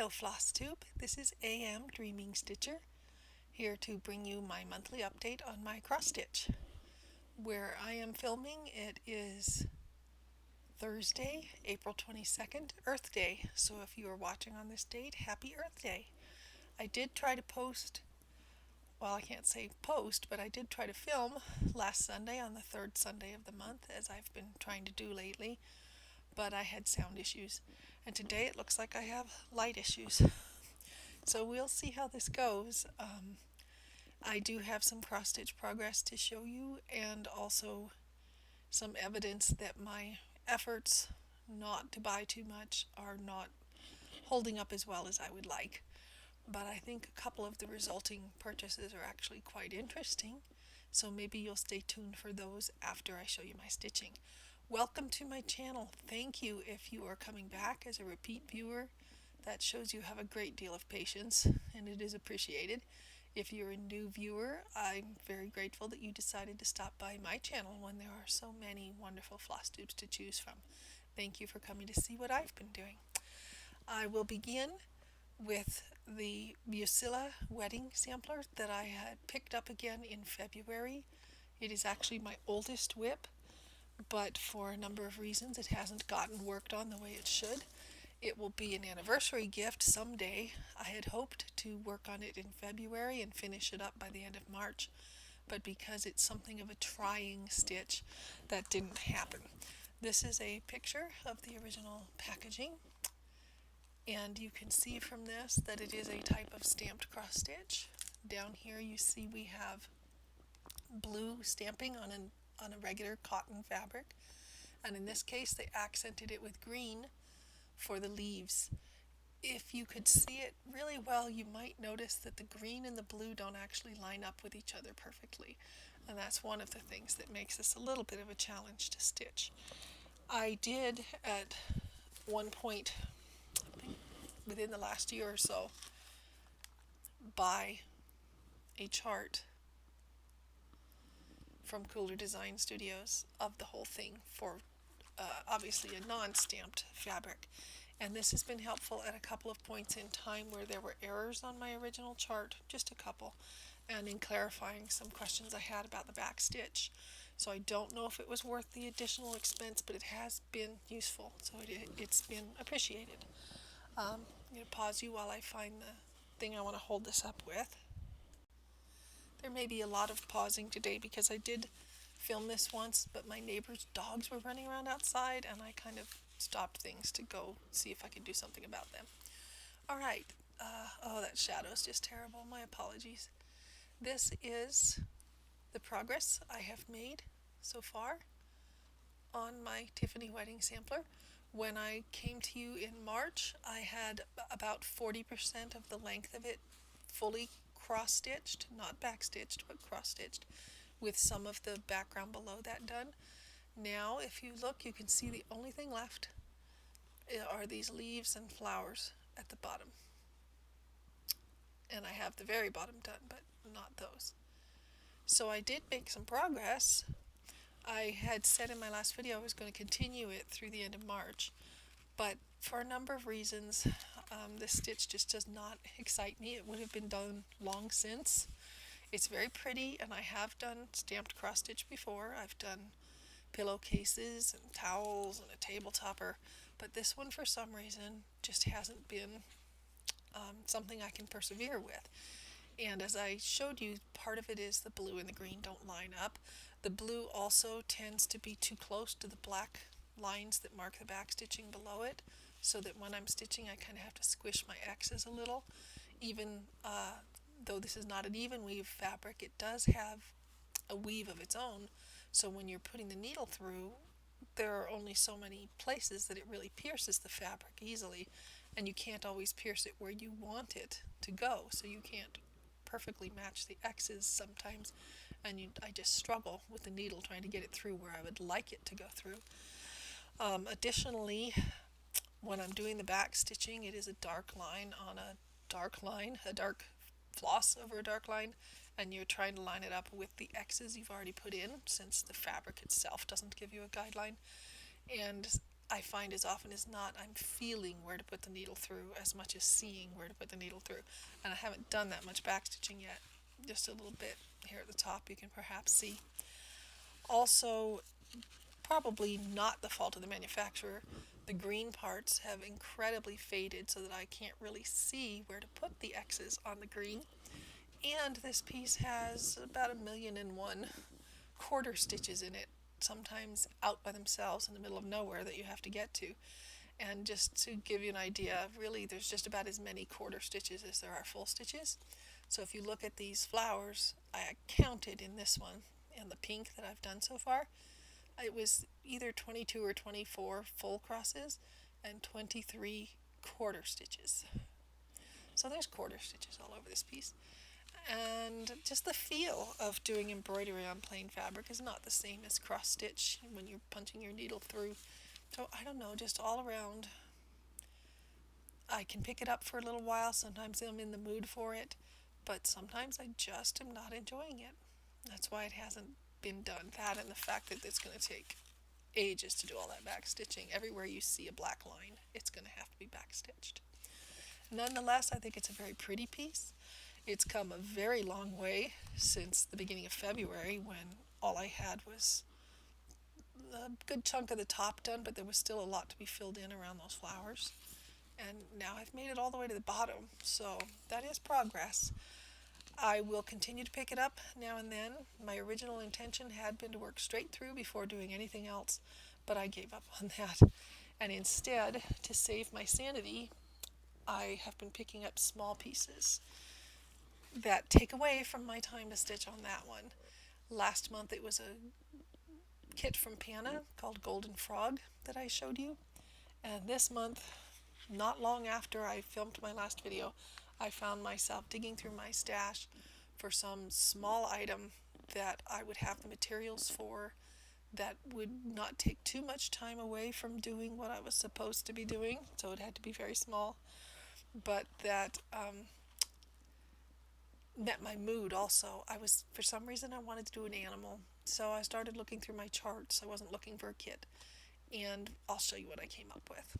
Hello flosstube, this is AM Dreamingstitcher, here to bring you my monthly update on my cross stitch. Where I am filming, it is Thursday, April 22nd, Earth Day, so if you are watching on this date, happy Earth Day. I did try to post, well, I can't say post, but I did try to film last Sunday on the third Sunday of the month, as I've been trying to do lately, but I had sound issues. And today it looks like I have light issues. So we'll see how this goes. I do have some cross stitch progress to show you, and also some evidence that my efforts not to buy too much are not holding up as well as I would like. But I think a couple of the resulting purchases are actually quite interesting, so maybe you'll stay tuned for those after I show you my stitching. Welcome to my channel. Thank you if you are coming back as a repeat viewer. That shows you have a great deal of patience, and it is appreciated. If you're a new viewer, I'm very grateful that you decided to stop by my channel when there are so many wonderful floss tubes to choose from. Thank you for coming to see what I've been doing. I will begin with the Musilla wedding sampler that I had picked up again in February. It is actually my oldest whip, but for a number of reasons it hasn't gotten worked on the way it should. It will be an anniversary gift someday. I had hoped to work on it in February and finish it up by the end of March, but because it's something of a trying stitch, that didn't happen. This is a picture of the original packaging, and you can see from this that it is a type of stamped cross stitch. Down here you see we have blue stamping on a regular cotton fabric, and in this case they accented it with green for the leaves. If you could see it really well, you might notice that the green and the blue don't actually line up with each other perfectly, and that's one of the things that makes this a little bit of a challenge to stitch. I did at one point, I think within the last year or so, buy a chart from Cooler Design Studios of the whole thing for obviously a non-stamped fabric, and this has been helpful at a couple of points in time where there were errors on my original chart, just a couple, and in clarifying some questions I had about the back stitch. So I don't know if it was worth the additional expense, but it has been useful, so it's been appreciated. I'm going to pause you while I find the thing I want to hold this up with. There may be a lot of pausing today because I did film this once, but my neighbor's dogs were running around outside and I kind of stopped things to go see if I could do something about them. Alright, oh, that shadow's just terrible. My apologies. This is the progress I have made so far on my Tiffany wedding sampler. When I came to you in March, I had about 40% of the length of it fully cross-stitched, not back-stitched, but cross-stitched, with some of the background below that done. Now, if you look, you can see the only thing left are these leaves and flowers at the bottom. And I have the very bottom done, but not those. So I did make some progress. I had said in my last video I was going to continue it through the end of March, but for a number of reasons, this stitch just does not excite me. It would have been done long since. It's very pretty, and I have done stamped cross stitch before. I've done pillowcases and towels and a table topper, but this one for some reason just hasn't been something I can persevere with. And as I showed you, part of it is the blue and the green don't line up. The blue also tends to be too close to the black lines that mark the back stitching below it, so that when I'm stitching I kind of have to squish my X's a little. Even though this is not an even weave fabric, it does have a weave of its own, so when you're putting the needle through, there are only so many places that it really pierces the fabric easily, and you can't always pierce it where you want it to go, so you can't perfectly match the X's sometimes, and I just struggle with the needle trying to get it through where I would like it to go through. Additionally, when I'm doing the back stitching, it is a dark line on a dark line, a dark floss over a dark line, and you're trying to line it up with the X's you've already put in, since the fabric itself doesn't give you a guideline. And I find as often as not I'm feeling where to put the needle through as much as seeing where to put the needle through. And I haven't done that much backstitching yet. Just a little bit here at the top you can perhaps see. Also, probably not the fault of the manufacturer, the green parts have incredibly faded so that I can't really see where to put the X's on the green. And this piece has about 1,000,001 quarter stitches in it, sometimes out by themselves in the middle of nowhere that you have to get to. And just to give you an idea, really there's just about as many quarter stitches as there are full stitches. So if you look at these flowers, I counted in this one, in the pink that I've done so far, it was either 22 or 24 full crosses and 23 quarter stitches. So there's quarter stitches all over this piece. And just the feel of doing embroidery on plain fabric is not the same as cross stitch when you're punching your needle through. So I don't know, just all around, I can pick it up for a little while. Sometimes I'm in the mood for it, but sometimes I just am not enjoying it. That's why it hasn't been done. That and the fact that it's going to take ages to do all that back stitching. Everywhere you see a black line, it's going to have to be back stitched. Nonetheless, I think it's a very pretty piece. It's come a very long way since the beginning of February, when all I had was a good chunk of the top done, but there was still a lot to be filled in around those flowers. And now I've made it all the way to the bottom, so that is progress. I will continue to pick it up now and then. My original intention had been to work straight through before doing anything else, but I gave up on that. And instead, to save my sanity, I have been picking up small pieces that take away from my time to stitch on that one. Last month it was a kit from Pana called Golden Frog that I showed you. And this month, not long after I filmed my last video, I found myself digging through my stash for some small item that I would have the materials for, that would not take too much time away from doing what I was supposed to be doing, so it had to be very small, but that met my mood also. For some reason I wanted to do an animal, so I started looking through my charts. I wasn't looking for a kit, and I'll show you what I came up with.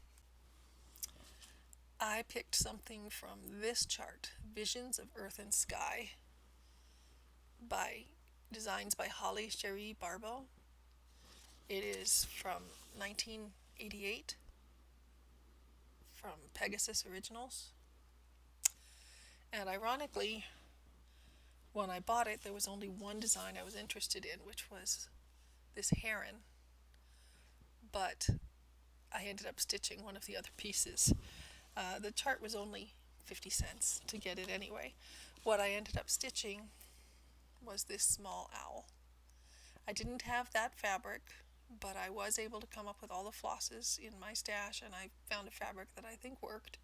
I picked something from this chart, Visions of Earth and Sky, by designs by Holly Cherie Barbeau. It is from 1988, from Pegasus Originals. And ironically, when I bought it, there was only one design I was interested in, which was this heron. But I ended up stitching one of the other pieces. The chart was only 50 cents to get it anyway. What I ended up stitching was this small owl. I didn't have that fabric, but I was able to come up with all the flosses in my stash, and I found a fabric that I think worked.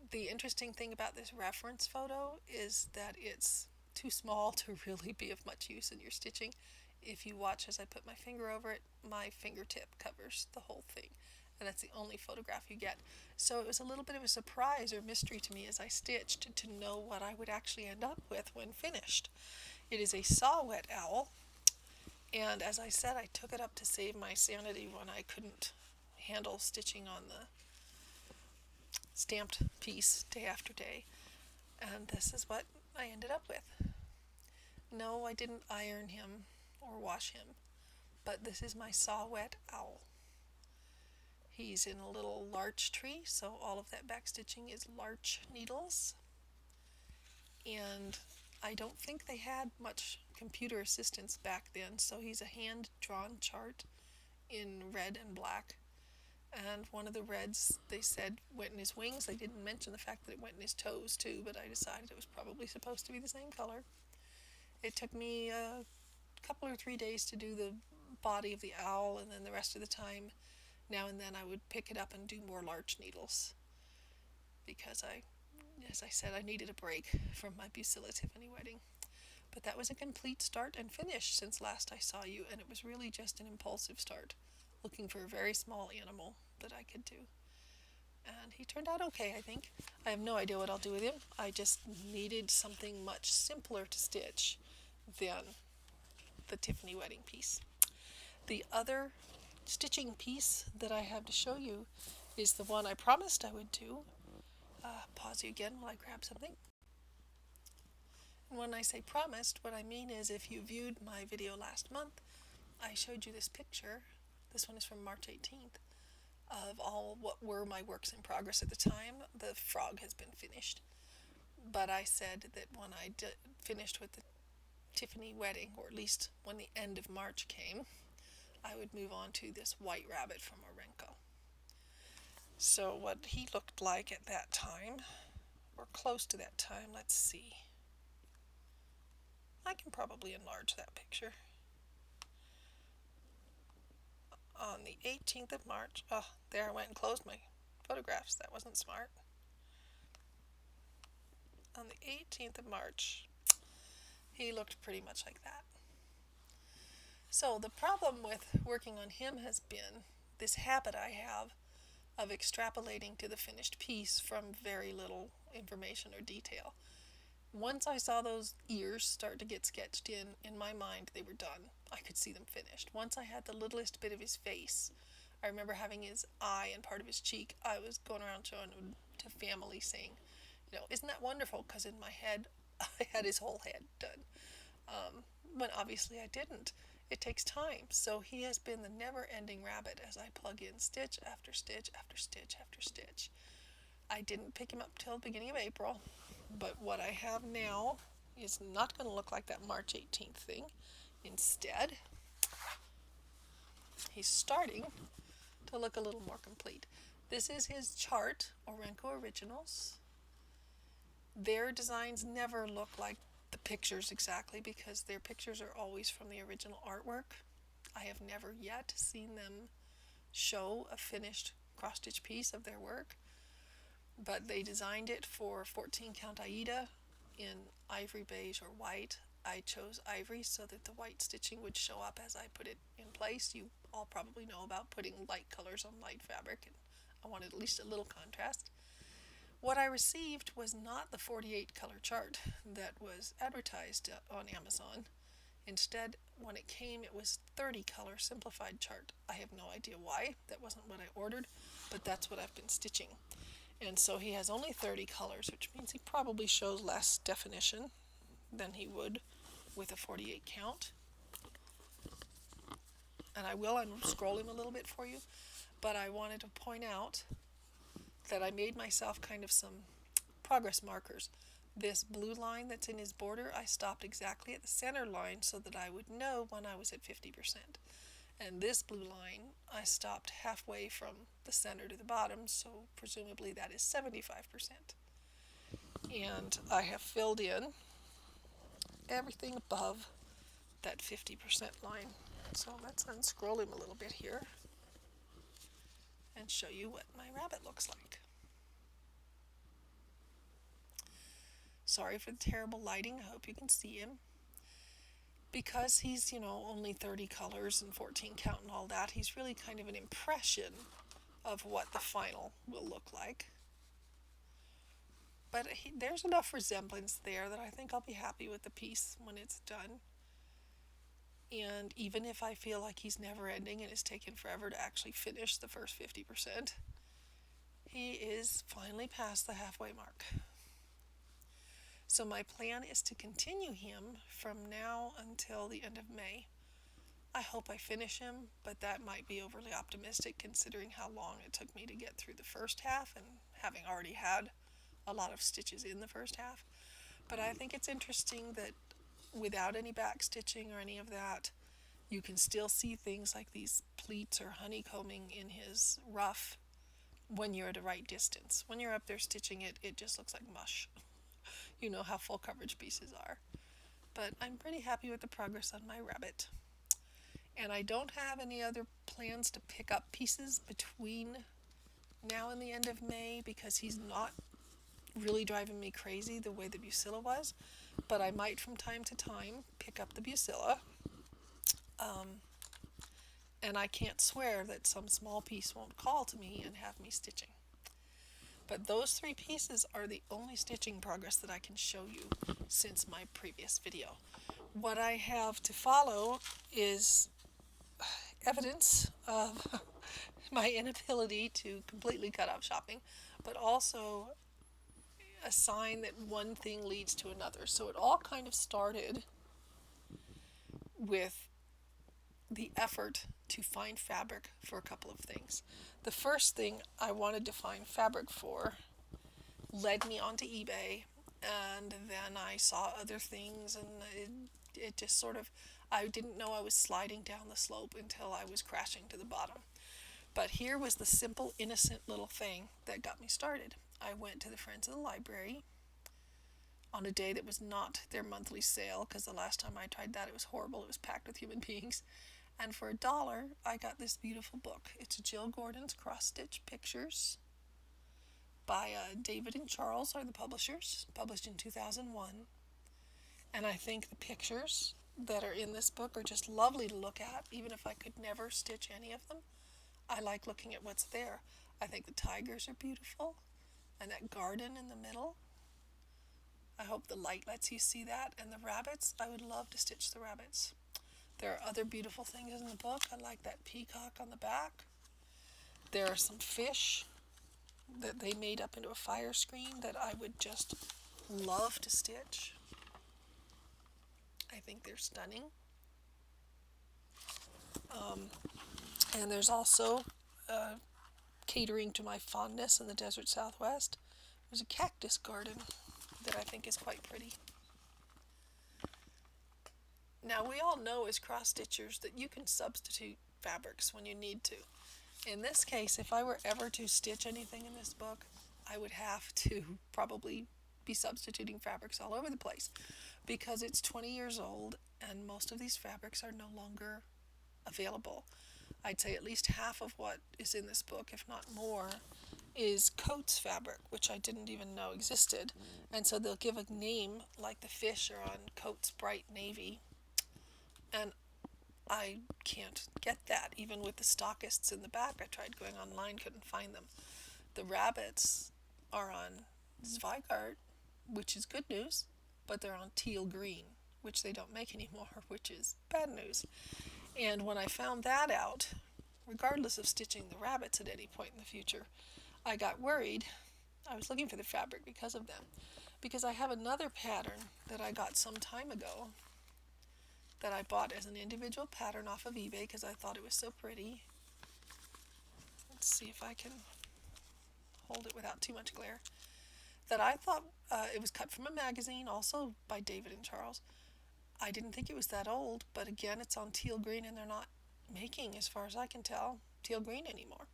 The interesting thing about this reference photo is that it's too small to really be of much use in your stitching. If you watch as I put my finger over it, my fingertip covers the whole thing, and that's the only photograph you get. So it was a little bit of a surprise or mystery to me as I stitched to know what I would actually end up with when finished. It is a saw wet owl, and as I said, I took it up to save my sanity when I couldn't handle stitching on the stamped piece day after day, and this is what I ended up with. No, I didn't iron him or wash him, but this is my saw wet owl. He's in a little larch tree, so all of that back stitching is larch needles, and I don't think they had much computer assistance back then, so he's a hand-drawn chart in red and black. And one of the reds, they said, went in his wings. They didn't mention the fact that it went in his toes too, but I decided it was probably supposed to be the same color. It took me a couple or 3 days to do the body of the owl, and then the rest of the time, now and then I would pick it up and do more larch needles, because as I said, I needed a break from my Busilla Tiffany wedding. But that was a complete start and finish since last I saw you, and it was really just an impulsive start, looking for a very small animal that I could do. And he turned out okay, I think. I have no idea what I'll do with him. I just needed something much simpler to stitch than the Tiffany wedding piece. The other stitching piece that I have to show you is the one I promised I would do. Pause you again while I grab something. And when I say promised, what I mean is if you viewed my video last month, I showed you this picture. This one is from March 18th of all what were my works in progress at the time. The frog has been finished. But I said that when I finished with the Tiffany wedding, or at least when the end of March came, I would move on to this white rabbit from Orenco. So what he looked like at that time, or close to that time, let's see. I can probably enlarge that picture. On the 18th of March, oh, there I went and closed my photographs. That wasn't smart. On the 18th of March, he looked pretty much like that. So the problem with working on him has been this habit I have of extrapolating to the finished piece from very little information or detail. Once I saw those ears start to get sketched in my mind, they were done. I could see them finished. Once I had the littlest bit of his face, I remember having his eye and part of his cheek, I was going around showing him to family saying, isn't that wonderful? Because in my head, I had his whole head done. When obviously I didn't. It takes time. So he has been the never-ending rabbit as I plug in stitch after stitch after stitch after stitch. I didn't pick him up till the beginning of April, but what I have now is not going to look like that March 18th thing. Instead, he's starting to look a little more complete. This is his chart, Orenco Originals. Their designs never look like the pictures exactly because their pictures are always from the original artwork. I have never yet seen them show a finished cross-stitch piece of their work, but they designed it for 14 count Aida in ivory, beige, or white. I chose ivory so that the white stitching would show up as I put it in place. You all probably know about putting light colors on light fabric, and I wanted at least a little contrast. What I received was not the 48 color chart that was advertised on Amazon. Instead, when it came, it was 30 color simplified chart. I have no idea why. That wasn't what I ordered, but that's what I've been stitching. And so he has only 30 colors, which means he probably shows less definition than he would with a 48 count. And I will unscroll him a little bit for you, but I wanted to point out that I made myself kind of some progress markers. This blue line that's in his border, I stopped exactly at the center line so that I would know when I was at 50%. And this blue line, I stopped halfway from the center to the bottom, so presumably that is 75%. And I have filled in everything above that 50% line. So let's unscroll him a little bit here and show you what my rabbit looks like. Sorry for the terrible lighting. I hope you can see him. Because he's, only 30 colors and 14 count and all that, he's really kind of an impression of what the final will look like. But there's enough resemblance there that I think I'll be happy with the piece when it's done. And even if I feel like he's never ending and it's taken forever to actually finish the first 50%, he is finally past the halfway mark. So my plan is to continue him from now until the end of May. I hope I finish him, but that might be overly optimistic considering how long it took me to get through the first half and having already had a lot of stitches in the first half. But I think it's interesting that without any back stitching or any of that, you can still see things like these pleats or honeycombing in his ruff when you're at a right distance. When you're up there stitching it, it just looks like mush. You know how full coverage pieces are. But I'm pretty happy with the progress on my rabbit. And I don't have any other plans to pick up pieces between now and the end of May because he's not really driving me crazy the way the Bucilla was. But I might from time to time pick up the Bucilla. And I can't swear that some small piece won't call to me and have me stitching. But those 3 pieces are the only stitching progress that I can show you since my previous video. What I have to follow is evidence of my inability to completely cut off shopping, but also a sign that one thing leads to another. So it all kind of started with the effort to find fabric for a couple of things. The first thing I wanted to find fabric for led me onto eBay, and then I saw other things, and it just sort of, I didn't know I was sliding down the slope until I was crashing to the bottom. But here was the simple, innocent little thing that got me started. I went to the Friends of the Library on a day that was not their monthly sale, because the last time I tried that it was horrible. It was packed with human beings. And for $1, I got this beautiful book. It's Jill Gordon's Cross-Stitch Pictures by David and Charles are the publishers, published in 2001. And I think the pictures that are in this book are just lovely to look at, even if I could never stitch any of them. I like looking at what's there. I think the tigers are beautiful, and that garden in the middle. I hope the light lets you see that. And the rabbits, I would love to stitch the rabbits. There are other beautiful things in the book. I like that peacock on the back. There are some fish that they made up into a fire screen that I would just love to stitch. I think they're stunning. And there's also, catering to my fondness in the desert Southwest, there's a cactus garden that I think is quite pretty. Now, we all know as cross-stitchers that you can substitute fabrics when you need to. In this case, if I were ever to stitch anything in this book, I would have to probably be substituting fabrics all over the place, because it's 20 years old and most of these fabrics are no longer available. I'd say at least half of what is in this book, if not more, is Coats fabric, which I didn't even know existed. And so they'll give a name, like the fish are on Coats Bright Navy, and I can't get that. Even with the stockists in the back, I tried going online, couldn't find them. The rabbits are on Zweigart, which is good news, but they're on teal green, which they don't make anymore, which is bad news. And when I found that out, regardless of stitching the rabbits at any point in the future, I got worried. I was looking for the fabric because of them. Because I have another pattern that I got some time ago that I bought as an individual pattern off of eBay because I thought it was so pretty. Let's see if I can hold it without too much glare. That I thought it was cut from a magazine, also by David and Charles. I didn't think it was that old, but again, it's on teal green, and they're not making, as far as I can tell, teal green anymore.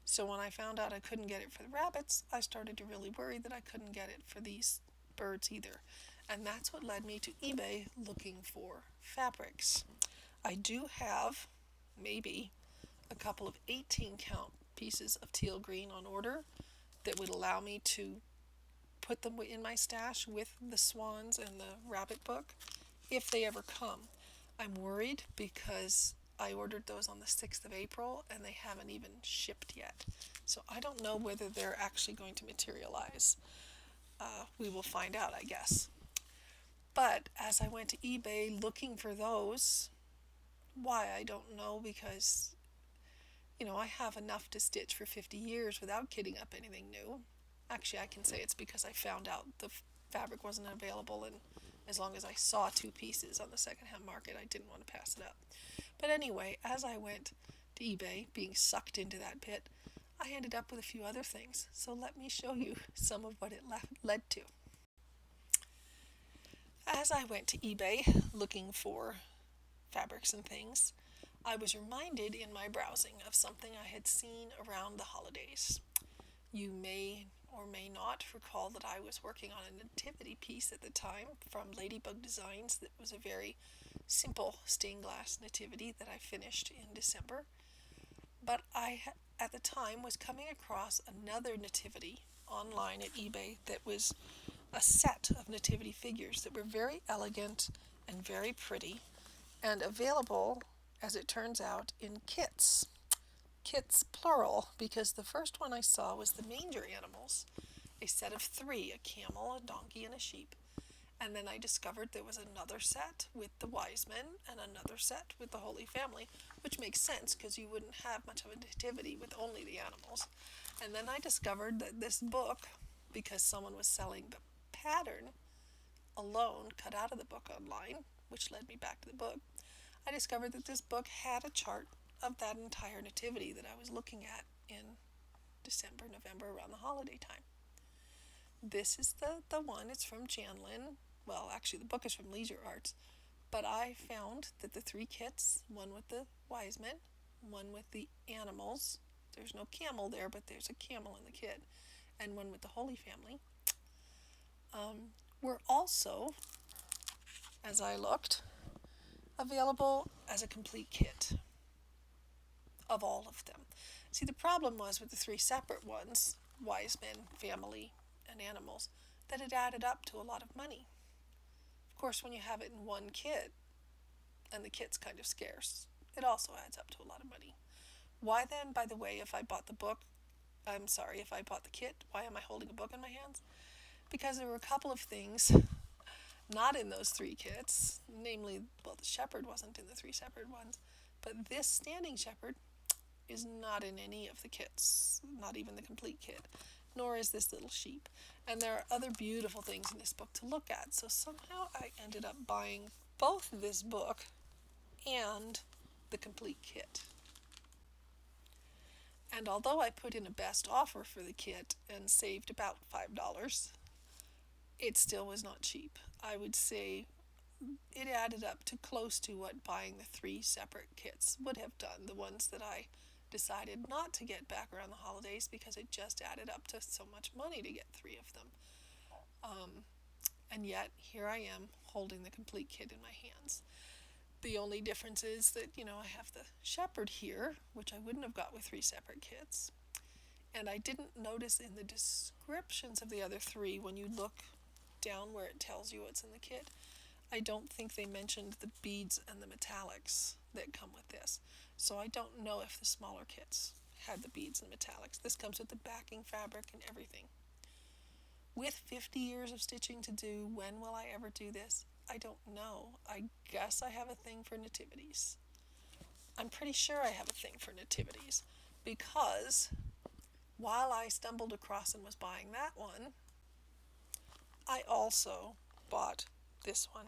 So when I found out I couldn't get it for the rabbits, I started to really worry that I couldn't get it for these birds either. And that's what led me to eBay looking for fabrics. I do have maybe a couple of 18 count pieces of teal green on order that would allow me to put them in my stash with the swans and the rabbit book if they ever come. I'm worried because I ordered those on the 6th of April and they haven't even shipped yet. So I don't know whether they're actually going to materialize. We will find out, I guess. But as I went to eBay looking for those, why, I don't know, because, I have enough to stitch for 50 years without kitting up anything new. Actually, I can say it's because I found out the fabric wasn't available, and as long as I saw 2 pieces on the secondhand market, I didn't want to pass it up. But anyway, as I went to eBay, being sucked into that pit, I ended up with a few other things. So let me show you some of what it led to. As I went to eBay looking for fabrics and things, I was reminded in my browsing of something I had seen around the holidays. You may or may not recall that I was working on a nativity piece at the time from Ladybug Designs that was a very simple stained glass nativity that I finished in December. But I, at the time, was coming across another nativity online at eBay that was a set of nativity figures that were very elegant and very pretty and available, as it turns out, in kits. Kits plural, because the first one I saw was the manger animals, a set of 3, a camel, a donkey, and a sheep. And then I discovered there was another set with the wise men and another set with the Holy Family, which makes sense because you wouldn't have much of a nativity with only the animals. And then I discovered that this book, because someone was selling the pattern alone cut out of the book online, which led me back to the book, I discovered that this book had a chart of that entire nativity that I was looking at in December, November, around the holiday time. This is the one. It's from Janlin. Well, actually, the book is from Leisure Arts. But I found that the three kits, one with the wise men, one with the animals, there's no camel there, but there's a camel in the kit, and one with the Holy Family, were also, as I looked, available as a complete kit of all of them. See, the problem was with the three separate ones, wise men, family, and animals, that it added up to a lot of money. Of course, when you have it in one kit, and the kit's kind of scarce, it also adds up to a lot of money. Why then, by the way, if I bought the kit, why am I holding a book in my hands? Because there were a couple of things not in those three kits, namely, well, the shepherd wasn't in the three separate ones, but this standing shepherd is not in any of the kits, not even the complete kit, nor is this little sheep. And there are other beautiful things in this book to look at, so somehow I ended up buying both this book and the complete kit. And although I put in a best offer for the kit and saved about $5, it still was not cheap. I would say it added up to close to what buying the three separate kits would have done, the ones that I decided not to get back around the holidays because it just added up to so much money to get three of them. And yet, here I am holding the complete kit in my hands. The only difference is that, I have the shepherd here, which I wouldn't have got with three separate kits. And I didn't notice in the descriptions of the other three, when you look down where it tells you what's in the kit, I don't think they mentioned the beads and the metallics that come with this. So I don't know if the smaller kits had the beads and metallics. This comes with the backing fabric and everything. With 50 years of stitching to do, when will I ever do this? I don't know. I guess I have a thing for nativities. I'm pretty sure I have a thing for nativities because while I stumbled across and was buying that one, I also bought this one.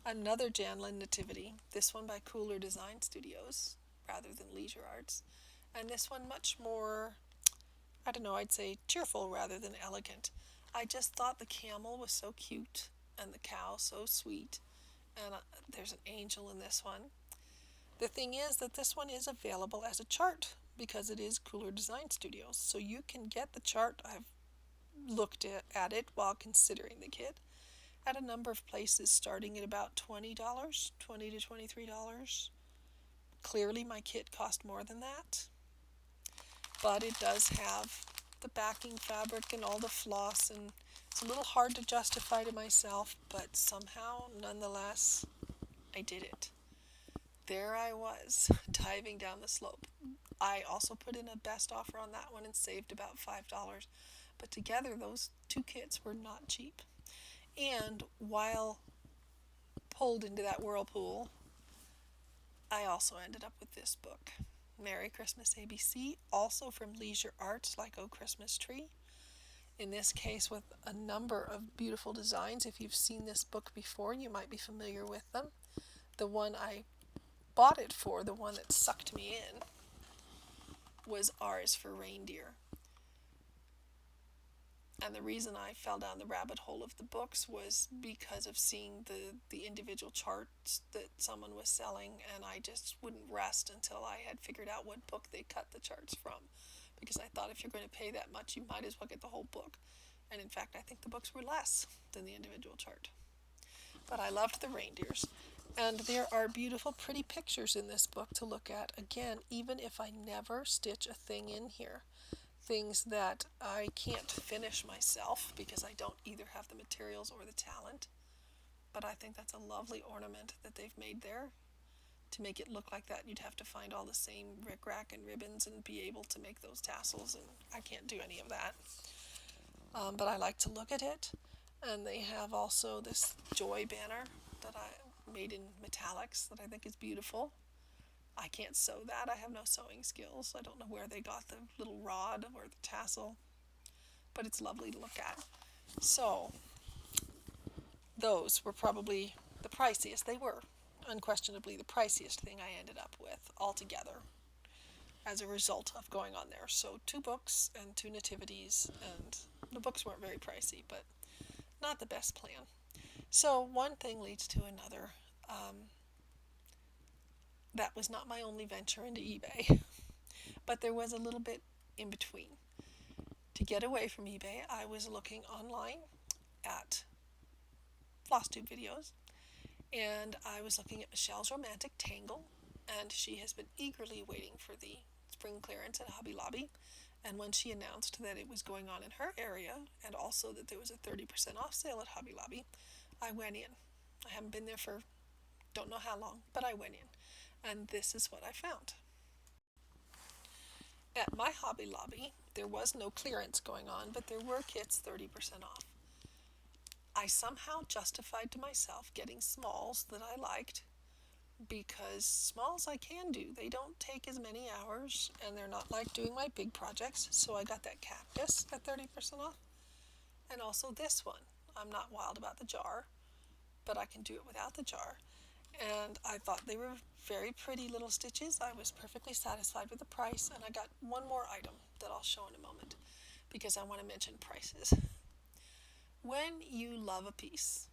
Another Janlin nativity, this one by Cooler Design Studios rather than Leisure Arts, and this one much more, I'd say cheerful rather than elegant. I just thought the camel was so cute and the cow so sweet, and there's an angel in this one. The thing is that this one is available as a chart because it is Cooler Design Studios, so you can get the chart. I've looked at it while considering the kit at a number of places starting at about $20 to $23. Clearly my kit cost more than that, but it does have the backing fabric and all the floss, and it's a little hard to justify to myself, but somehow, nonetheless, I did it. There I was, diving down the slope. I also put in a best offer on that one and saved about $5, but together those two kits were not cheap. And while pulled into that whirlpool, I also ended up with this book, Merry Christmas ABC, also from Leisure Arts, like Oh Christmas Tree. In this case with a number of beautiful designs. If you've seen this book before, you might be familiar with them. The one I bought it for, the one that sucked me in, was R is for Reindeer. And the reason I fell down the rabbit hole of the books was because of seeing the individual charts that someone was selling, and I just wouldn't rest until I had figured out what book they cut the charts from. Because I thought if you're going to pay that much, you might as well get the whole book. And in fact, I think the books were less than the individual chart. But I loved the reindeers. And there are beautiful, pretty pictures in this book to look at. Again, even if I never stitch a thing in here. Things that I can't finish myself because I don't either have the materials or the talent. But I think that's a lovely ornament that they've made there. To make it look like that, you'd have to find all the same rickrack and ribbons and be able to make those tassels, and I can't do any of that. But I like to look at it. And they have also this joy banner that I made in metallics that I think is beautiful. I can't sew that. I have no sewing skills. I don't know where they got the little rod or the tassel, but it's lovely to look at. So those were probably the priciest. They were unquestionably the priciest thing I ended up with altogether as a result of going on there. So 2 books and 2 nativities, and the books weren't very pricey, but not the best plan. So one thing leads to another. That was not my only venture into eBay, but there was a little bit in between. To get away from eBay, I was looking online at flosstube videos, and I was looking at Michelle's Romantic Tangle, and she has been eagerly waiting for the spring clearance at Hobby Lobby. And when she announced that it was going on in her area, and also that there was a 30% off sale at Hobby Lobby, I went in. I haven't been there for don't know how long, but I went in. And this is what I found. At my Hobby Lobby, there was no clearance going on, but there were kits 30% off. I somehow justified to myself getting smalls that I liked, because smalls I can do. They don't take as many hours, and they're not like doing my big projects. So I got that cactus at 30% off, and also this one. I'm not wild about the jar, but I can do it without the jar. And I thought they were very pretty little stitches. I was perfectly satisfied with the price, and I got one more item that I'll show in a moment because I want to mention prices. When you love a piece,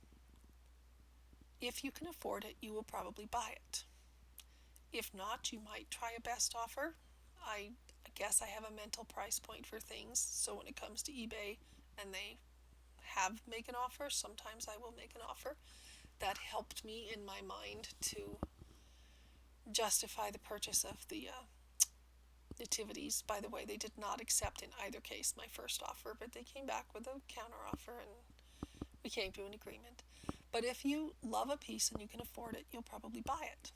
if you can afford it, you will probably buy it. If not, you might try a best offer. I guess I have a mental price point for things, so when it comes to eBay and they have make an offer, sometimes I will make an offer. That helped me in my mind to justify the purchase of the nativities. By the way, they did not accept in either case my first offer, but they came back with a counter offer and we came to an agreement. But if you love a piece and you can afford it, you'll probably buy it.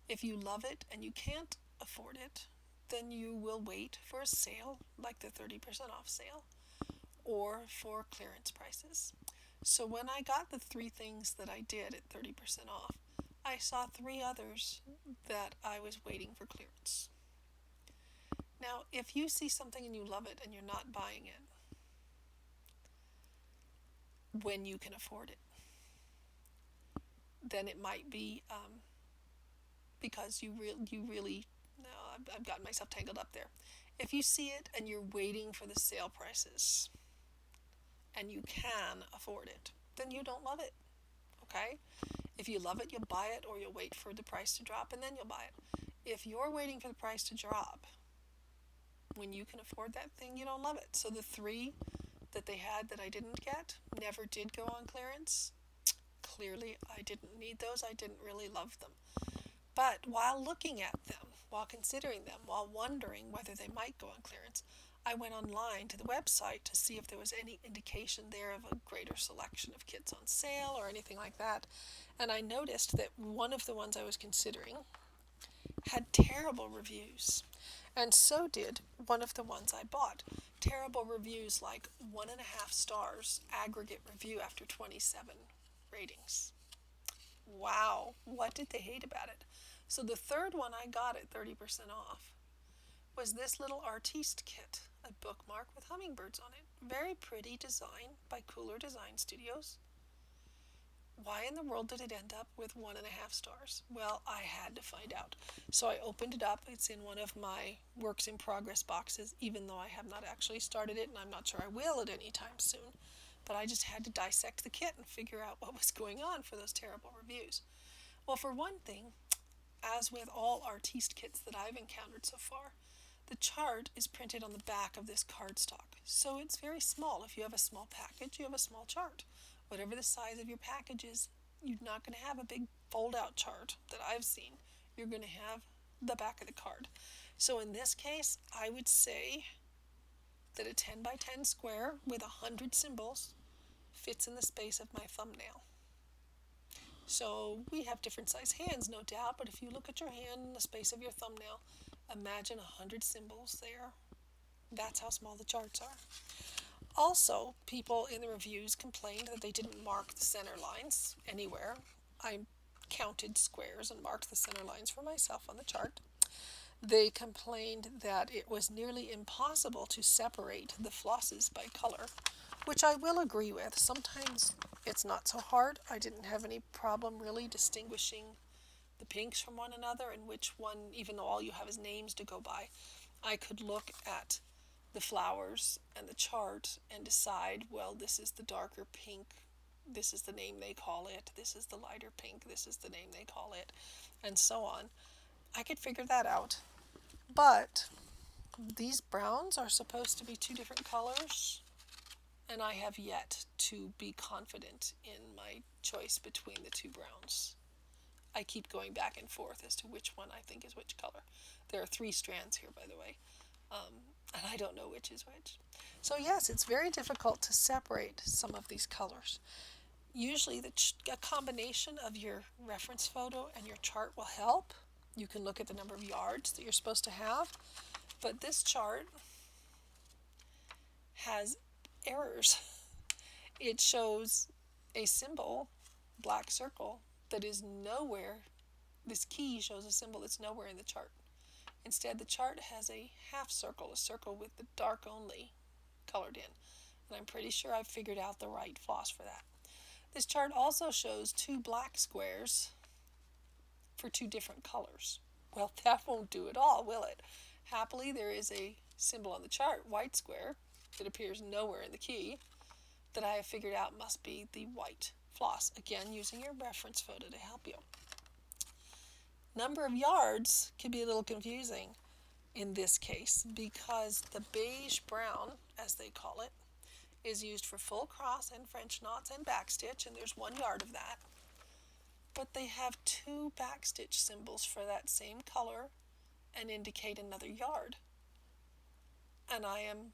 If you love it and you can't afford it, then you will wait for a sale, like the 30% off sale, or for clearance prices. So when I got the 3 things that I did at 30% off, I saw 3 others that I was waiting for clearance. Now, if you see something and you love it and you're not buying it when you can afford it, then it might be because you really, no, I've gotten myself tangled up there. If you see it and you're waiting for the sale prices and you can afford it, then you don't love it, okay? If you love it, you'll buy it, or you'll wait for the price to drop and then you'll buy it. If you're waiting for the price to drop when you can afford that thing, you don't love it. So the 3 that they had that I didn't get never did go on clearance. Clearly, I didn't need those. I didn't really love them. But while looking at them, while considering them, while wondering whether they might go on clearance, I went online to the website to see if there was any indication there of a greater selection of kits on sale or anything like that. And I noticed that one of the ones I was considering had terrible reviews. And so did one of the ones I bought. Terrible reviews, like 1.5 stars aggregate review after 27 ratings. Wow, what did they hate about it? So the third one I got at 30% off was this little artiste kit, a bookmark with hummingbirds on it. Very pretty design by Cooler Design Studios. Why in the world did it end up with 1.5 stars? Well, I had to find out. So I opened it up. It's in one of my works in progress boxes, even though I have not actually started it, and I'm not sure I will at any time soon. But I just had to dissect the kit and figure out what was going on for those terrible reviews. Well, for one thing, as with all artiste kits that I've encountered so far, the chart is printed on the back of this cardstock. So it's very small. If you have a small package, you have a small chart. Whatever the size of your package is, you're not going to have a big fold-out chart that I've seen. You're going to have the back of the card. So in this case, I would say that a 10 by 10 square with 100 symbols fits in the space of my thumbnail. So we have different size hands, no doubt, but if you look at your hand in the space of your thumbnail, imagine 100 symbols there. That's how small the charts are. Also, people in the reviews complained that they didn't mark the center lines anywhere. I counted squares and marked the center lines for myself on the chart. They complained that it was nearly impossible to separate the flosses by color, which I will agree with. Sometimes it's not so hard. I didn't have any problem really distinguishing the pinks from one another and which one, even though all you have is names to go by, I could look at the flowers and the chart and decide, well, this is the darker pink, this is the name they call it, this is the lighter pink, this is the name they call it, and so on. I could figure that out. But these browns are supposed to be two different colors, and I have yet to be confident in my choice between the two browns. I keep going back and forth as to which one I think is which color. There are 3 strands here, by the way, and I don't know which is which. So yes, it's very difficult to separate some of these colors. Usually a combination of your reference photo and your chart will help. You can look at the number of yards that you're supposed to have, but this chart has errors. It shows a symbol, black circle, that is nowhere. This key shows a symbol that's nowhere in the chart. Instead, the chart has a half circle, a circle with the dark only colored in. And I'm pretty sure I've figured out the right floss for that. This chart also shows 2 black squares for 2 different colors. Well, that won't do it all, will it? Happily, there is a symbol on the chart, white square, that appears nowhere in the key, that I have figured out must be the white floss. Again, using your reference photo to help you. Number of yards can be a little confusing in this case because the beige brown, as they call it, is used for full cross and French knots and backstitch, and there's 1 yard of that. But they have 2 backstitch symbols for that same color and indicate another yard. And I am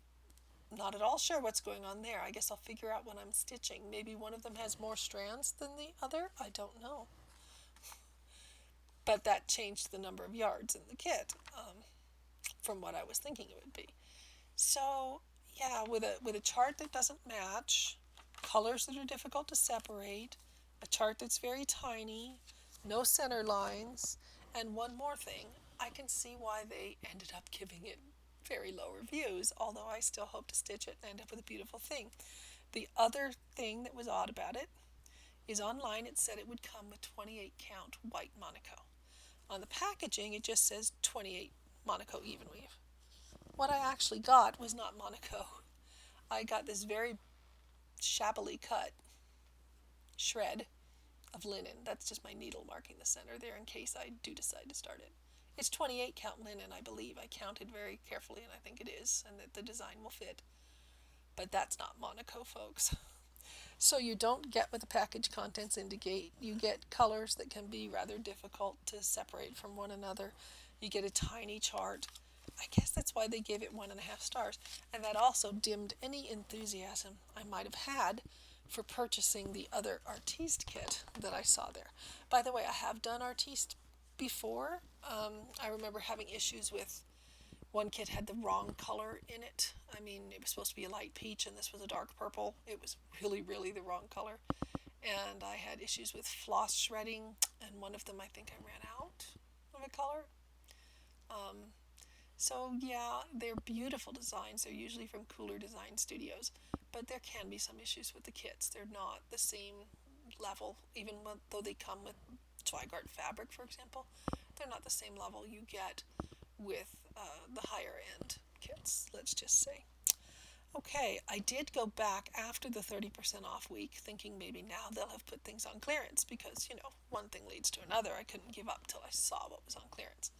not at all sure what's going on there. I guess I'll figure out when I'm stitching. Maybe one of them has more strands than the other. I don't know. But that changed the number of yards in the kit from what I was thinking it would be. So yeah, with a chart that doesn't match, colors that are difficult to separate, a chart that's very tiny, no center lines, and one more thing, I can see why they ended up giving it very low reviews, although I still hope to stitch it and end up with a beautiful thing. The other thing that was odd about it is online it said it would come with 28 count white Monaco. On the packaging it just says 28 Monaco even weave. What I actually got was not Monaco. I got this very shabbily cut shred of linen. That's just my needle marking the center there in case I do decide to start it. It's 28 count linen, I believe. I counted very carefully and I think it is, and that the design will fit. But that's not Monaco, folks. So you don't get what the package contents indicate. You get colors that can be rather difficult to separate from one another. You get a tiny chart. I guess that's why they gave it 1.5 stars. And that also dimmed any enthusiasm I might have had for purchasing the other Artiste kit that I saw there. By the way, I have done Artiste before. I remember having issues with one kit had the wrong color in it. I mean, it was supposed to be a light peach and this was a dark purple. It was really, really the wrong color. And I had issues with floss shredding, and one of them I think I ran out of a color. So yeah, they're beautiful designs. They're usually from Cooler Design Studios, but there can be some issues with the kits. They're not the same level, even though they come with Zweigart fabric, for example. They're not the same level you get with the higher end kits, let's just say. Okay, I did go back after the 30% off week thinking maybe now they'll have put things on clearance because, you know, one thing leads to another. I couldn't give up till I saw what was on clearance.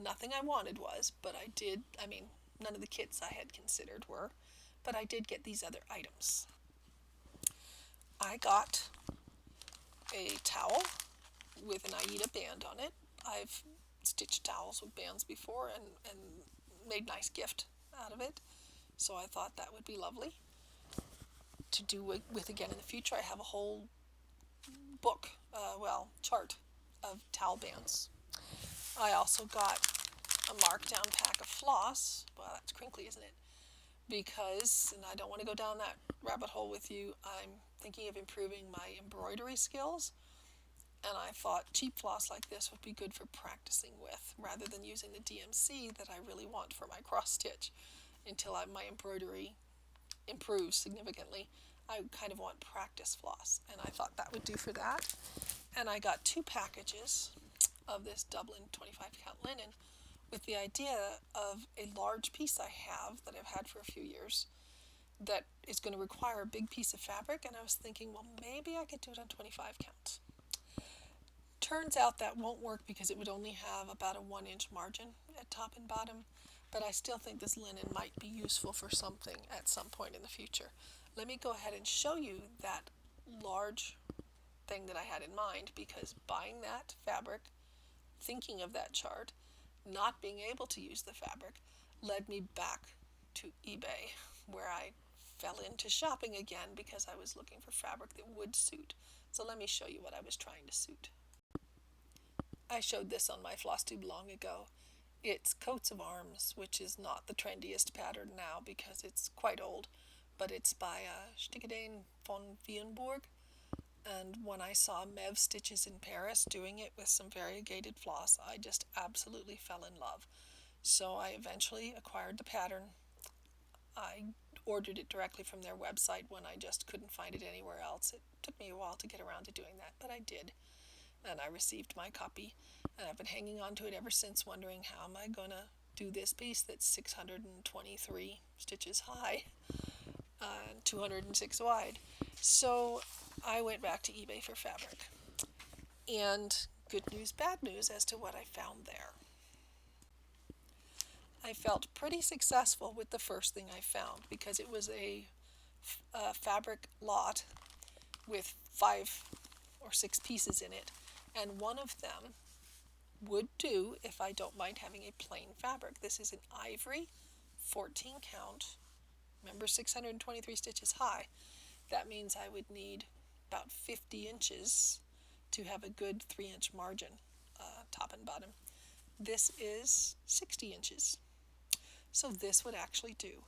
Nothing I wanted was, but I did, I mean, none of the kits I had considered were, but I did get these other items. I got a towel with an Aida band on it. I've stitched towels with bands before and made nice gift out of it. So I thought that would be lovely to do with again in the future. I have a whole book, chart of towel bands. I also got a markdown pack of floss. Well, that's crinkly, isn't it? because, and I don't want to go down that rabbit hole with you, I'm thinking of improving my embroidery skills, and I thought cheap floss like this would be good for practicing with rather than using the DMC that I really want for my cross stitch until my embroidery improves significantly. I kind of want practice floss, and I thought that would do for that. And I got 2 packages of this Dublin 25 count linen with the idea of a large piece I have that I've had for a few years that is going to require a big piece of fabric, and I was thinking, well, maybe I could do it on 25 counts. Turns out that won't work because it would only have about a 1-inch margin at top and bottom, but I still think this linen might be useful for something at some point in the future. Let me go ahead and show you that large thing that I had in mind, because buying that fabric, thinking of that chart, not being able to use the fabric, led me back to eBay, where I fell into shopping again because I was looking for fabric that would suit. So let me show you what I was trying to suit. I showed this on my flosstube long ago. It's Coats of Arms, which is not the trendiest pattern now because it's quite old, but it's by Stickadane von Vienburg. And when I saw Mev Stitches in Paris doing it with some variegated floss, I just absolutely fell in love. So I eventually acquired the pattern. I ordered it directly from their website when I just couldn't find it anywhere else. It took me a while to get around to doing that, but I did. And I received my copy, and I've been hanging on to it ever since, wondering how am I going to do this piece that's 623 stitches high and 206 wide. So I went back to eBay for fabric. And good news, bad news as to what I found there. I felt pretty successful with the first thing I found because it was a fabric lot with 5 or 6 pieces in it, and one of them would do if I don't mind having a plain fabric. This is an ivory 14 count, remember 623 stitches high. That means I would need about 50 inches to have a good 3-inch margin, top and bottom. This is 60 inches. So this would actually do.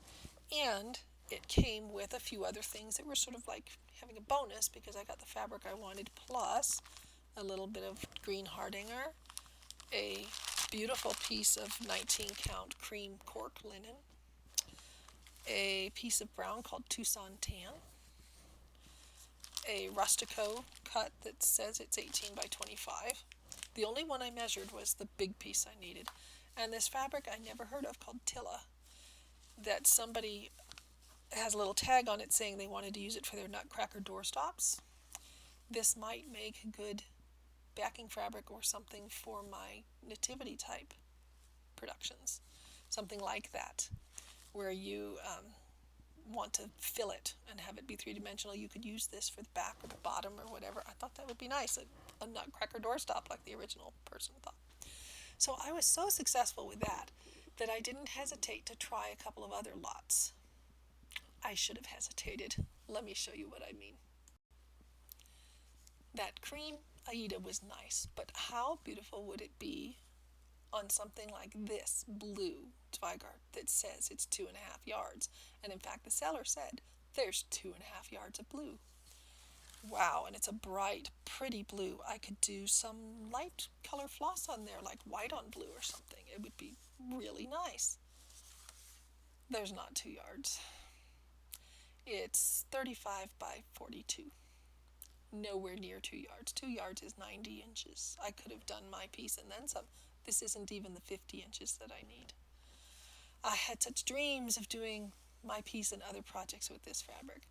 And it came with a few other things that were sort of like having a bonus because I got the fabric I wanted, plus a little bit of green hardinger, a beautiful piece of 19 count cream cork linen, a piece of brown called Tucson Tan, a rustico cut that says it's 18 by 25. The only one I measured was the big piece I needed. And this fabric I never heard of called Tilla, that somebody has a little tag on it saying they wanted to use it for their nutcracker doorstops. This might make good backing fabric or something for my nativity type productions. Something like that, where you want to fill it and have it be 3-dimensional. You could use this for the back or the bottom or whatever. I thought that would be nice, a nutcracker doorstop like the original person thought. So I was so successful with that I didn't hesitate to try a couple of other lots. I should have hesitated. Let me show you what I mean. That cream Aida was nice, but how beautiful would it be on something like this blue Zweigart that says it's 2.5 yards? And in fact, the seller said there's 2.5 yards of blue. Wow, and it's a bright, pretty blue. I could do some light color floss on there, like white on blue or something. It would be really nice. There's not 2 yards. It's 35 by 42. Nowhere near 2 yards. 2 yards is 90 inches. I could have done my piece and then some. This isn't even the 50 inches that I need. I had such dreams of doing my piece and other projects with this fabric.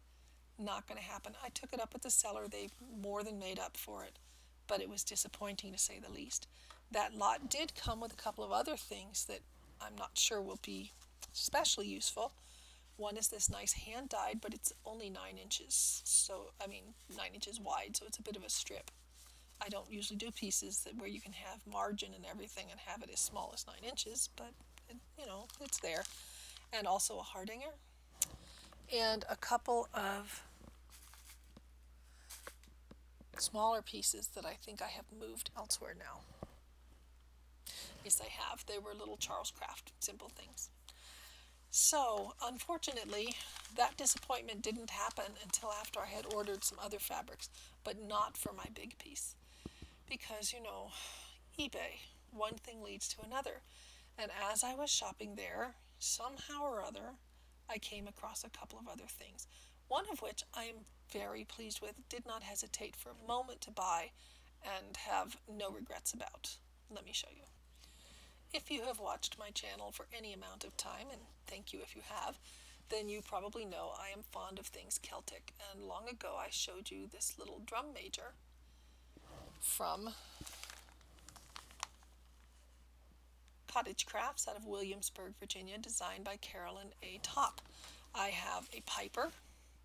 Not going to happen. I took it up with the seller. They more than made up for it, but it was disappointing to say the least. That lot did come with a couple of other things that I'm not sure will be especially useful. One is this nice hand-dyed, but it's only 9 inches. 9 inches wide, so it's a bit of a strip. I don't usually do pieces where you can have margin and everything and have it as small as 9 inches, but it's there. And also a hardinger. And a couple of smaller pieces that I think I have moved elsewhere now. Yes, I have. They were little Charles Craft, simple things. So, unfortunately, that disappointment didn't happen until after I had ordered some other fabrics, but not for my big piece. Because, eBay, one thing leads to another. And as I was shopping there, somehow or other, I came across a couple of other things. One of which I am very pleased with, did not hesitate for a moment to buy, and have no regrets about. Let me show you. If you have watched my channel for any amount of time, and thank you if you have, then you probably know I am fond of things Celtic. And long ago I showed you this little drum major from Cottage Crafts out of Williamsburg, Virginia, designed by Carolyn A. Top. I have a piper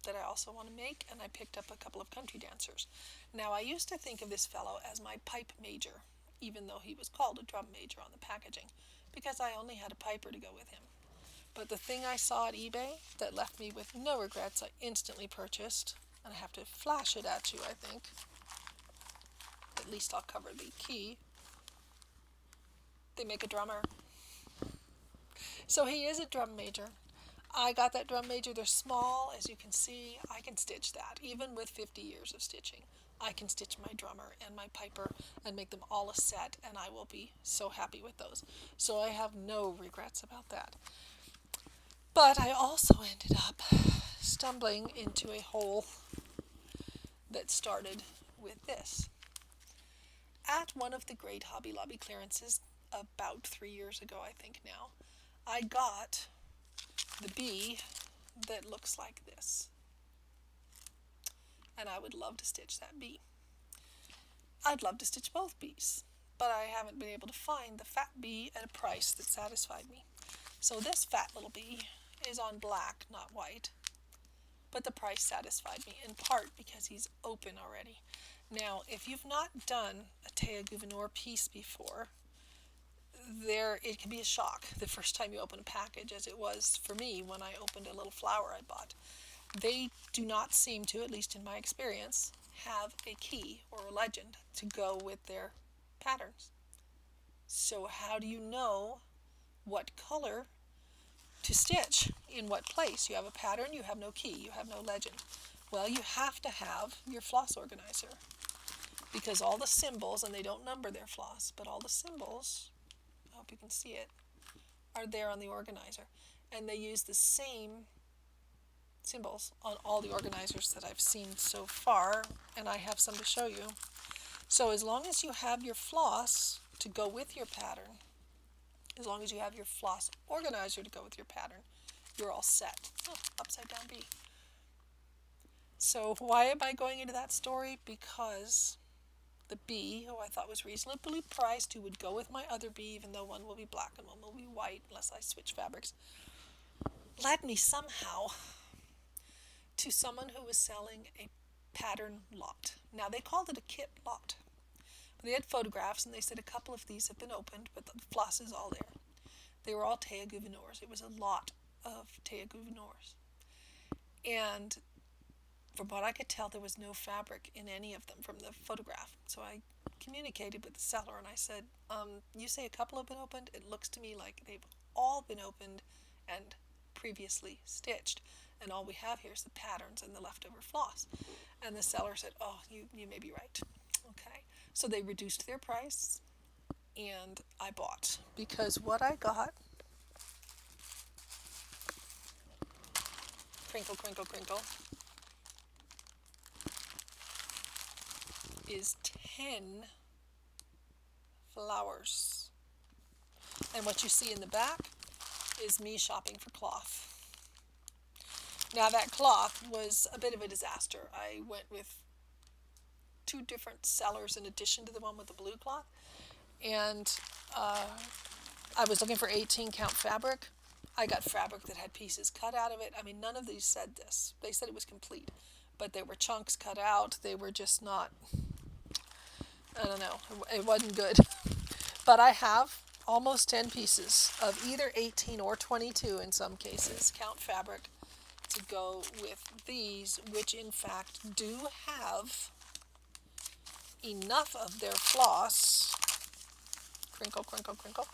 that I also want to make, and I picked up a couple of country dancers. Now, I used to think of this fellow as my pipe major, even though he was called a drum major on the packaging, because I only had a piper to go with him. But the thing I saw at eBay that left me with no regrets, I instantly purchased, and I have to flash it at you, I think. At least I'll cover the key. They make a drummer. So he is a drum major. I got that drum major. They're small, as you can see. I can stitch that, even with 50 years of stitching. I can stitch my drummer and my piper and make them all a set, and I will be so happy with those. So I have no regrets about that. But I also ended up stumbling into a hole that started with this. At one of the great Hobby Lobby clearances about 3 years ago, I think now, I got the bee that looks like this. And I would love to stitch that bee. I'd love to stitch both bees, but I haven't been able to find the fat bee at a price that satisfied me. So this fat little bee is on black, not white, but the price satisfied me, in part because he's open already. Now, if you've not done a Théa Gouvernoir piece before, it can be a shock the first time you open a package, as it was for me when I opened a little flower I bought. They do not seem to, at least in my experience, have a key or a legend to go with their patterns. So how do you know what color to stitch in what place? You have a pattern, you have no key, you have no legend. Well, you have to have your floss organizer, because all the symbols, and they don't number their floss, but all the symbols, I hope you can see it, are there on the organizer. And they use the same symbols on all the organizers that I've seen so far, and I have some to show you. So as long as you have your floss to go with your pattern, as long as you have your floss organizer to go with your pattern, you're all set. Oh, upside down bee. So why am I going into that story? Because the bee, who I thought was reasonably priced, who would go with my other bee, even though one will be black and one will be white unless I switch fabrics, led me somehow to someone who was selling a pattern lot. Now, they called it a kit lot. But they had photographs, and they said a couple of these have been opened, but the floss is all there. They were all Théa Gouvernoirs. It was a lot of Théa Gouvernoirs. And from what I could tell, there was no fabric in any of them from the photograph. So I communicated with the seller, and I said, you say a couple have been opened? It looks to me like they've all been opened and previously stitched, and all we have here is the patterns and the leftover floss. And the seller said, oh, you may be right. Okay. So they reduced their price, and I bought, because what I got, crinkle, crinkle, crinkle, is 10 flowers. And what you see in the back is me shopping for cloth. Now, that cloth was a bit of a disaster. I went with 2 different sellers in addition to the one with the blue cloth, and I was looking for 18 count fabric. I got fabric that had pieces cut out of it. I mean, none of these said this. They said it was complete, but there were chunks cut out. They were just not, I don't know, it wasn't good. But I have almost 10 pieces of either 18 or 22 in some cases count fabric to go with these, which in fact do have enough of their floss, crinkle, crinkle, crinkle,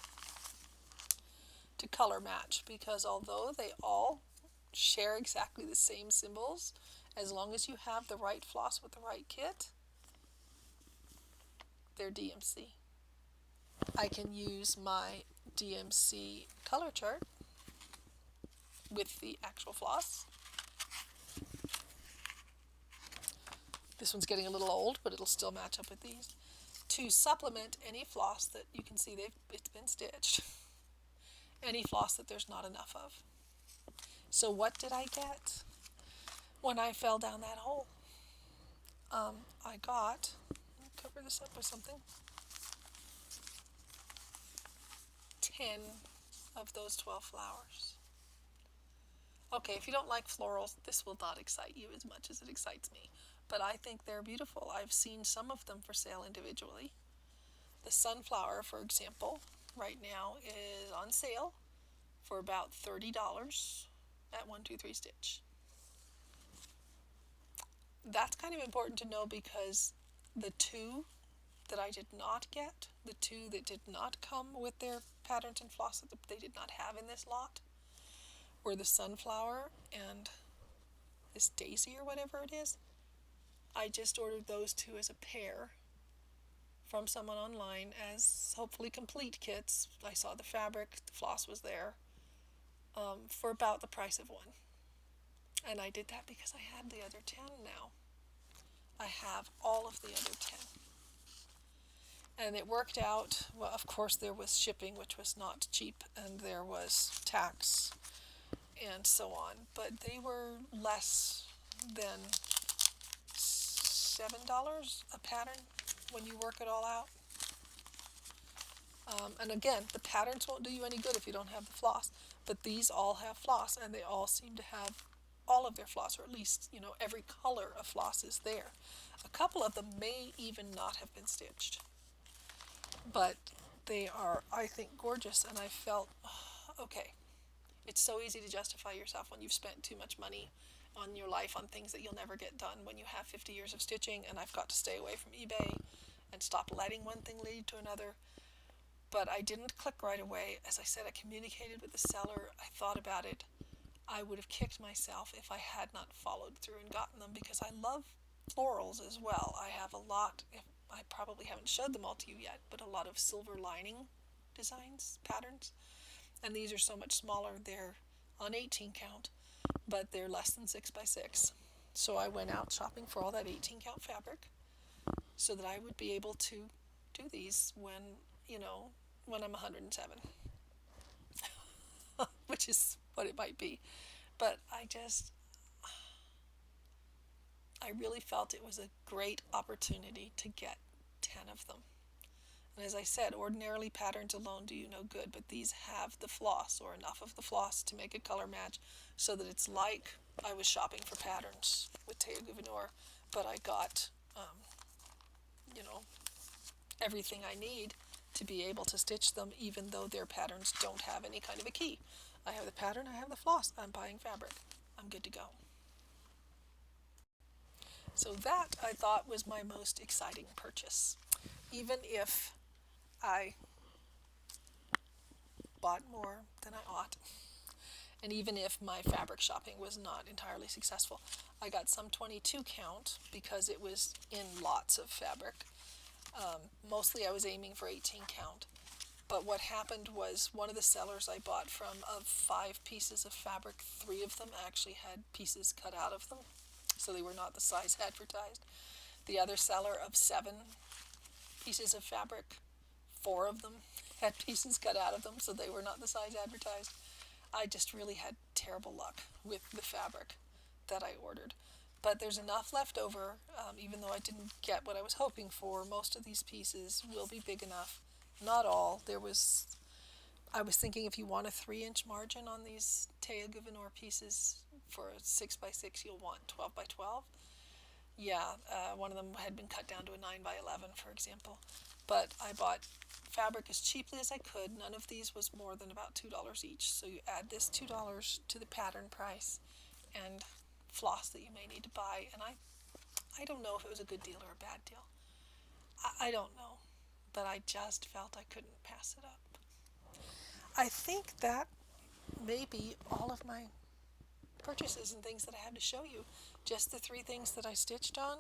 to color match, because although they all share exactly the same symbols, as long as you have the right floss with the right kit, they're DMC. I can use my DMC color chart with the actual floss. This one's getting a little old, but it'll still match up with these, to supplement any floss that you can see it's been stitched. Any floss that there's not enough of. So what did I get when I fell down that hole? I got, let me cover this up with something, 10 of those 12 flowers. Okay, if you don't like florals, this will not excite you as much as it excites me. But I think they're beautiful. I've seen some of them for sale individually. The sunflower, for example, right now is on sale for about $30 at 123 Stitch. That's kind of important to know, because the two that I did not get, the two that did not come with their patterns and floss that they did not have in this lot, were the sunflower and this daisy or whatever it is. I just ordered those two as a pair from someone online as hopefully complete kits. I saw the fabric, the floss was there, for about the price of one. And I did that because I had the other 10 now. I have all of the other 10. And it worked out. Well, of course there was shipping, which was not cheap, and there was tax and so on, but they were less than $7 a pattern when you work it all out. And again, the patterns won't do you any good if you don't have the floss, but these all have floss, and they all seem to have all of their floss, or at least, you know, every color of floss is there. A couple of them may even not have been stitched, but they are, I think, gorgeous. And I felt, okay, it's so easy to justify yourself when you've spent too much money on your life on things that you'll never get done when you have 50 years of stitching, and I've got to stay away from eBay and stop letting one thing lead to another. But I didn't click right away. As I said, I communicated with the seller. I thought about it. I would have kicked myself if I had not followed through and gotten them, because I love florals as well. I have a lot, I probably haven't showed them all to you yet, but a lot of silver lining designs, patterns. And these are so much smaller. They're on 18 count, but they're less than 6 by 6. So I went out shopping for all that 18 count fabric so that I would be able to do these when, you know, when I'm 107, which is what it might be. But I really felt it was a great opportunity to get 10 of them. And as I said, ordinarily patterns alone do you no good, but these have the floss, or enough of the floss to make a color match, so that it's like I was shopping for patterns with Théa Gouvernoir, but I got, you know, everything I need to be able to stitch them, even though their patterns don't have any kind of a key. I have the pattern, I have the floss, I'm buying fabric. I'm good to go. So that, I thought, was my most exciting purchase. Even if I bought more than I ought, and even if my fabric shopping was not entirely successful, I got some 22 count because it was in lots of fabric. Mostly I was aiming for 18 count. But what happened was, one of the sellers I bought from, of 5 pieces of fabric, 3 of them actually had pieces cut out of them, so they were not the size advertised. The other seller, of 7 pieces of fabric, 4 of them had pieces cut out of them, so they were not the size advertised. I just really had terrible luck with the fabric that I ordered. But there's enough left over, even though I didn't get what I was hoping for. Most of these pieces will be big enough. Not all. I was thinking, if you want a 3-inch margin on these Théa Gouvernoir pieces for a 6 by 6, you'll want 12 by 12. Yeah, one of them had been cut down to a 9 by 11, for example. But I bought fabric as cheaply as I could. None of these was more than about $2 each. So you add this $2 to the pattern price and floss that you may need to buy. And I don't know if it was a good deal or a bad deal. I don't know. But I just felt I couldn't pass it up. I think that may be all of my purchases and things that I have to show you. Just the 3 things that I stitched on.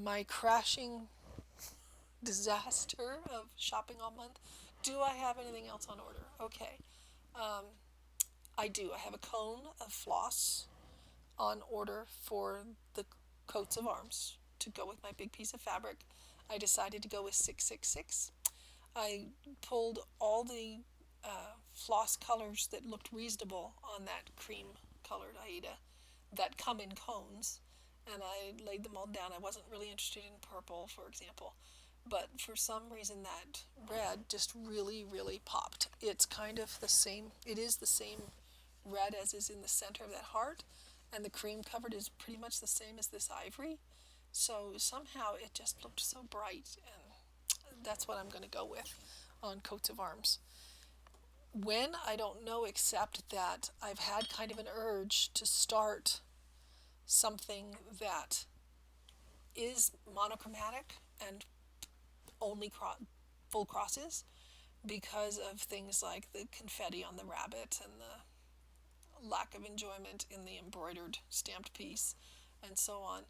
My crashing disaster of shopping all month. Do I have anything else on order? Okay. Um, I do. I have a cone of floss on order for the coats of arms to go with my big piece of fabric. I decided to go with 666. I pulled all the floss colors that looked reasonable on that cream colored Aida that come in cones, and I laid them all down. I wasn't really interested in purple, for example, but for some reason that red just really, really popped. It's kind of the same, it is the same red as is in the center of that heart, and the cream covered is pretty much the same as this ivory. So somehow it just looked so bright, and that's what I'm going to go with on coats of arms. When, I don't know, except that I've had kind of an urge to start something that is monochromatic and only full crosses because of things like the confetti on the rabbit and the lack of enjoyment in the embroidered stamped piece and so on.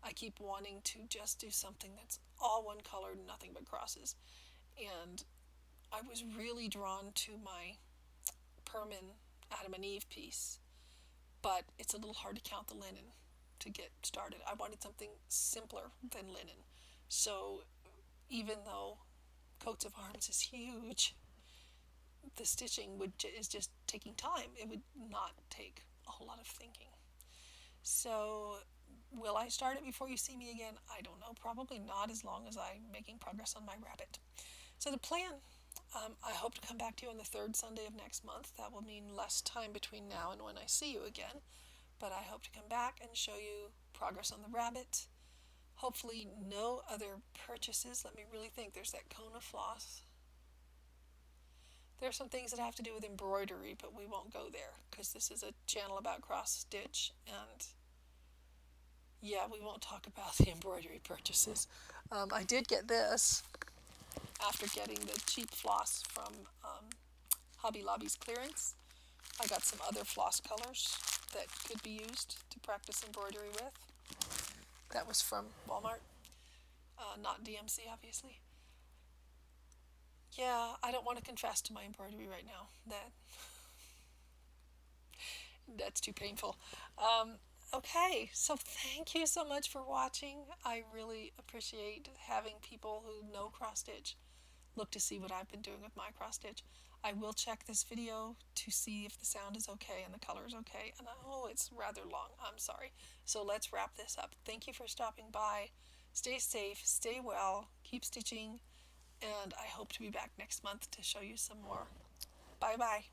I keep wanting to just do something that's all one color, nothing but crosses. And I was really drawn to my Permin Adam and Eve piece, but it's a little hard to count the linen to get started. I wanted something simpler than linen. So even though coats of arms is huge, the stitching is just taking time. It would not take a whole lot of thinking. So will I start it before you see me again? I don't know. Probably not, as long as I'm making progress on my rabbit. So the plan, I hope to come back to you on the 3rd Sunday of next month. That will mean less time between now and when I see you again. But I hope to come back and show you progress on the rabbit. Hopefully no other purchases. Let me really think. There's that cone of floss. There are some things that have to do with embroidery, but we won't go there because this is a channel about cross stitch, and yeah, we won't talk about the embroidery purchases. I did get this after getting the cheap floss from Hobby Lobby's clearance. I got some other floss colors that could be used to practice embroidery with. That was from Walmart, not DMC, obviously. Yeah, I don't want to confess to my embroidery right now. That's too painful. Okay, so thank you so much for watching. I really appreciate having people who know cross stitch look to see what I've been doing with my cross stitch. I will check this video to see if the sound is okay and the color is okay. And oh, it's rather long. I'm sorry. So let's wrap this up. Thank you for stopping by. Stay safe, stay well, keep stitching, and I hope to be back next month to show you some more. Bye-bye.